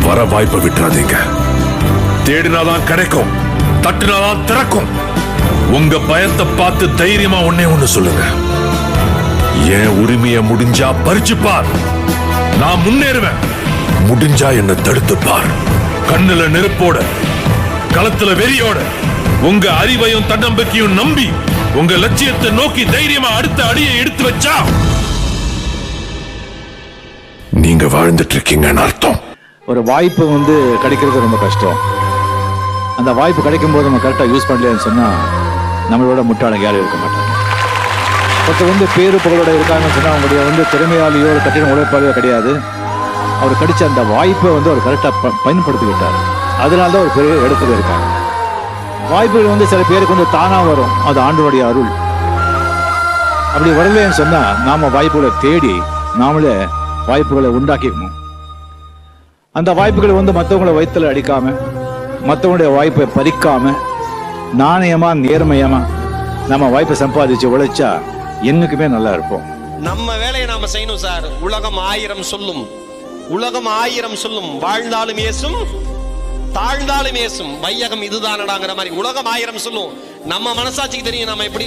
வர வாய்ப்பை விட்டுறாதீங்க. தேடினாதான் கிடைக்கும், தட்டினாதான் திறக்கும். உங்க பயத்தை பார்த்து தைரியமா ஒண்ணு சொல்லுங்க. என் உரிமையை முடிஞ்சா பறிச்சுப்பார், நான் முன்னேறுவேன். முடிஞ்சா என்ன தடுத்துப்பார். கண்ணுல நெருப்போட, களத்துல வெறியோட, உங்க அறிவையும் தன்னம்பிக்கையும் நம்பி உங்க லட்சியத்தை நோக்கி தைரியமா அடுத்த அடியை எடுத்து வச்சா நீங்க வாழ்ந்துட்டு இருக்கீங்கன்னு அர்த்தம். ஒரு வாய்ப்பு கிடைக்கிறது ரொம்ப கஷ்டம். அந்த வாய்ப்பு கிடைக்கும் போது நம்ம கரெக்டாக யூஸ் பண்ணலன்னு சொன்னா நம்மளோட முட்டாளங்க யாரும் இருக்க மாட்டாங்க. ஒருத்தர் பேரு புகழோட இருக்காங்கன்னு சொன்னா அவங்களுடைய திறமையாளியோ ஒரு கட்டின உழைப்பாளியோ கிடையாது. அவர் கிடைச்ச அந்த வாய்ப்பை அவர் கரெக்டாக பயன்படுத்தி விட்டார். அதனால தான் ஒரு பெரிய இடத்துல இருக்காங்க. வாய்ப்புகள் சில பேருக்கு தானா வரும், அது ஆண்டவருடைய அருள். அப்படி வரலன்னு சொன்னா நாம வாய்ப்புகளை தேடி நாமளே வாய்ப்புகளை உண்டாக்கிக்கணும். அந்த வாய்ப்புகளை மற்றவங்களை வயிற்றுல அடிக்காம, மற்றவங்களுடைய வாய்ப்பை பறிக்காம, நாணயமா நேர்மையமா நம்ம வாய்ப்பை சம்பாதிச்சு உழைச்சா என்னைக்குமே நல்லா இருப்போம். நம்ம வேலையை நாம செய்யணும் சார். உலகம் 1000 சொல்லும், உலகம் 1000 சொல்லும், வாழ்ந்தாலும் ஏசும் தாழ்ந்தாலும் ஏசும், வையகம் இதுதானடாங்கிற மாதிரி உலகம் 1000 சொல்லும். நம்ம மனசாட்சிக்கு தெரியும் நம்ம எப்படி